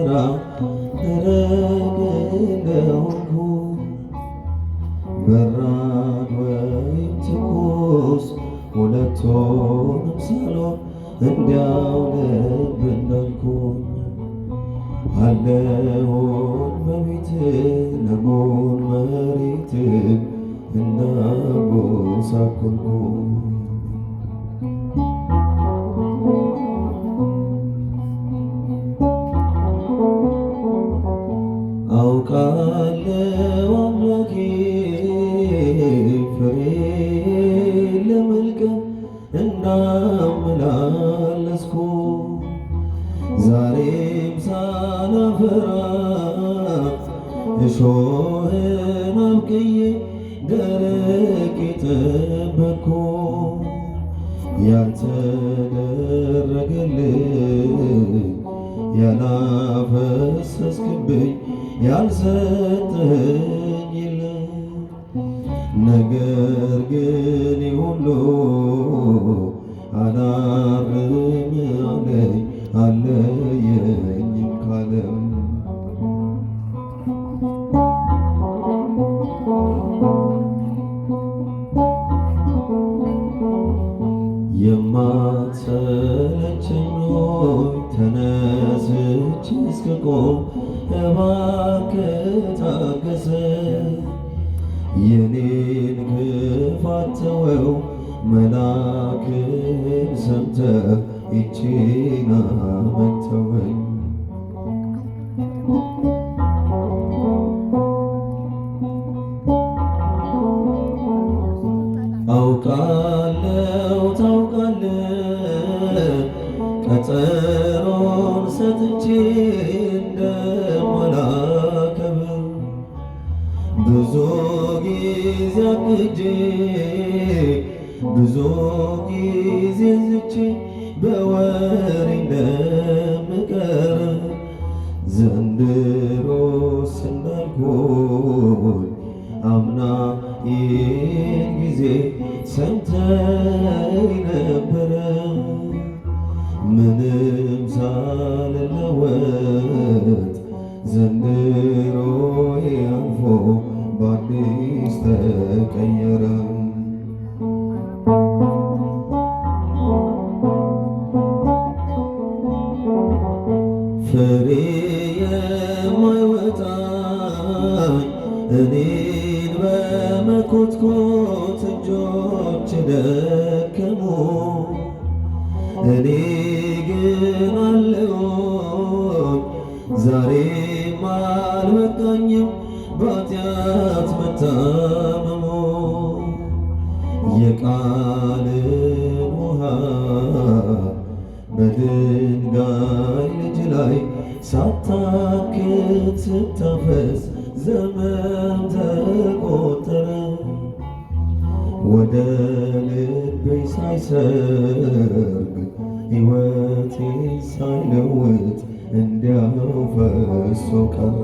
ሳላፈራ ደረቅ እንደሆንኩ በራድ ወይም ትኩስ ሁለቱንም ሳልሆን እንዲያው ልብ እንዳልኩኝ አለሁኝ በቤት ለመሆን መሬት እንዳጎሳቆልኩ አውቃለሁ አምላኬ ፍሬ ለመልቀም እንዳመላለስኩ ዛሬም ሳላፈራ እሾህን አብቅዬ ደረቅ የጠበቅኩ ያልተደረገልኝ ያላፈሰስክብኝ ያልሰጠኝ የለም። ነገር ግን ሁሉ አላርም አለኝ አለየኝም ካለም የማትሰለቸኝ ሆይ ተነስቼ እስክቆም እባክህ ታገሰኝ። የኔን ክፋት ተወው መልአክህን ሰምተህ ይህችን ዓመት ተወኝ። አውቃለሁ ታውቃለህ ቀጠሮን ሰጥቼ እንደማላከብር ብዙ ጊዜ አቅጄ ብዙ ጊዜ ዝቼ በወሬ እንደምቀር ዘንድሮስ እንዳልኩኝ አምና ይህን ጊዜ ሰምተኝ ነበረ ምንም ሳልለወጥ ዘንድሮ አልፎ በአዲስ ተቀየረ። ፍሬ የማይወጣኝ እኔን በመኮትኮት እጆች ደከሙ። እኔ ግን አለሁኝ ዛሬም አልበቃኝም በኃጢአት መታመሙ። የቃልን ውሃ በድንጋይ ልጅ ላይ ሳታክት ስታፈስ ዘመን ተቆጠረ። ወደ ልቤ ሳይሰርግ ሕይወቴ ሳይለውጥ እንዲያው ፈሶ ቀረ።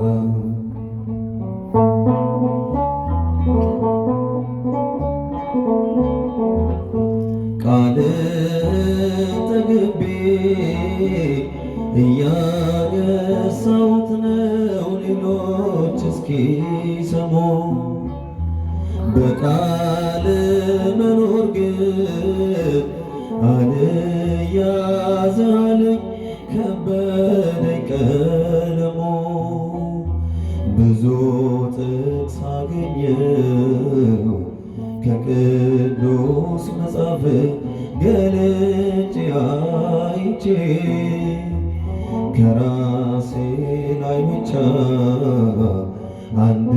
ቃልን ጠግቤ እያገሳሁት ነው ሌሎች እስኪሰሙ በቃል መኖር ግን አልያዛለኝ ከበደኝ ቀለሙ። ብዙ ጥቅስ አገኘው ከቅዱስ መጽሐፍ ገልጬ አይቼ ከራሴ ላይ ብቻ አንድ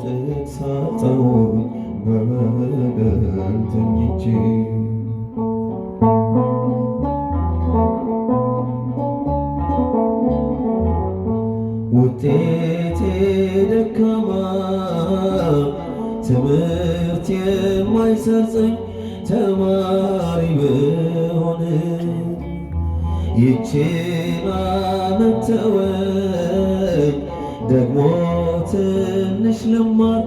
ጥቅስ አጣሁኝ በበደል ተኝቼ። ውጤቴ ደካማ ትምህርት የማይሰርጸኝ ተማሪ ብሆን ይህችን ዓመት ተወኝ ደግሞ ትንሽ ልማር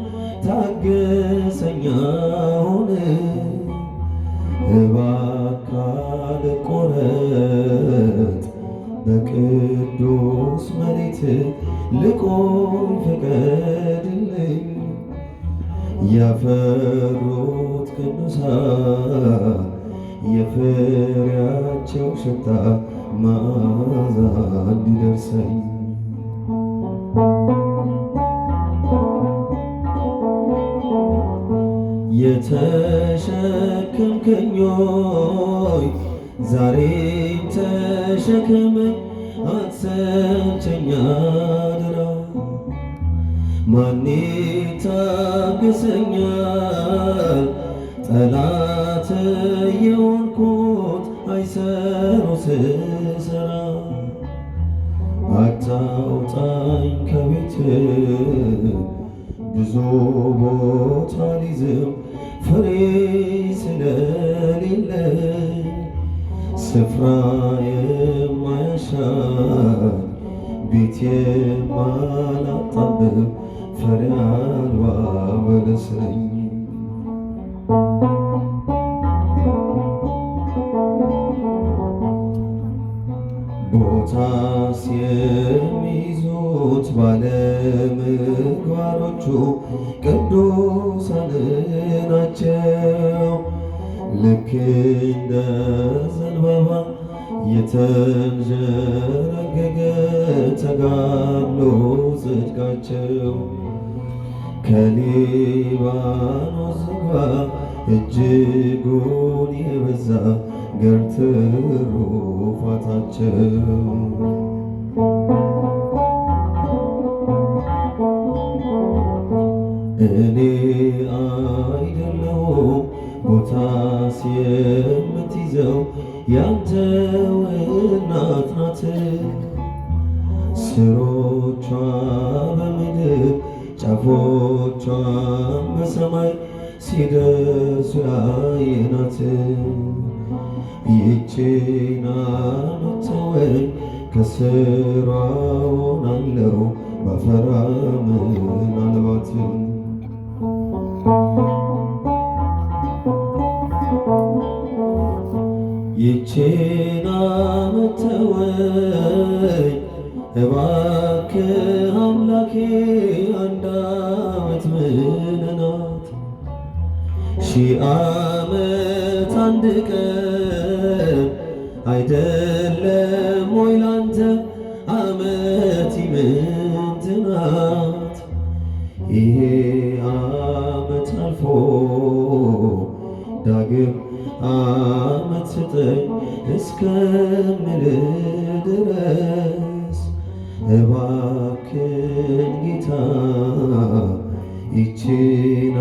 ታገሰኝ አሁን። እባክህ አልቆረጥ በቅዱስ ቅዱስ መሬት ልቆይ ፍቀድልኝ። ያፈሩት ቅዱሳን የፍሬያቸው ሽታ መዓዛ እንዲደርሰኝ የተሸከምከኝ ሆይ ዛሬም ተሸከመኝ፣ አትሰልቸኝ አደራ። ማን ይታገሰኛል? ጠላት የሆንኩት አይሰሩ ስሰራ። አታውጣኝ ከቤት ብዙ ቦታ ሊዝም ፍሬ ስለሌለኝ ስፍራ የማያሻል ቤት የማላጣብብ ፍሬ አልባ በለስ ነኝ። ቦታስ የሚይዙት ባለምግባሮቹ ቅዱሳን ናቸው። ልክ እንደ ዘንባባ የተንዠረገገ ተጋድሎ ጽድቃቸው ከሊባኖስ ዝግባ እጅጉን የበዛ ገር ትሩፋታቸው። እኔ አይደለሁም ቦታስ የምትይዘው ያንተው እናት ናት። ስሮቿ በምድር ጫፎቿን በሰማይ ሲደርሱ ያየናት። ይህችን ዓመት ተወኝ ከስሯ ሆናለሁ ባፈራ ምናልባት። ይህችን ዓመት ተወኝ እባክህ አምላኬ፣ አንድ ዓመት ምን ናት? ሺህ ዓመት አንድ ቀን አይደለም ወይ ላንተ? ዓመት ምንት ናት? ይሄ ዓመት አልፎ ዳግም ዓመት ስጠኝ እስከምል ድረስ እባክን ጌታ ይህችን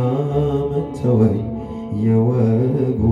ዓመት ተወኝ የወጉ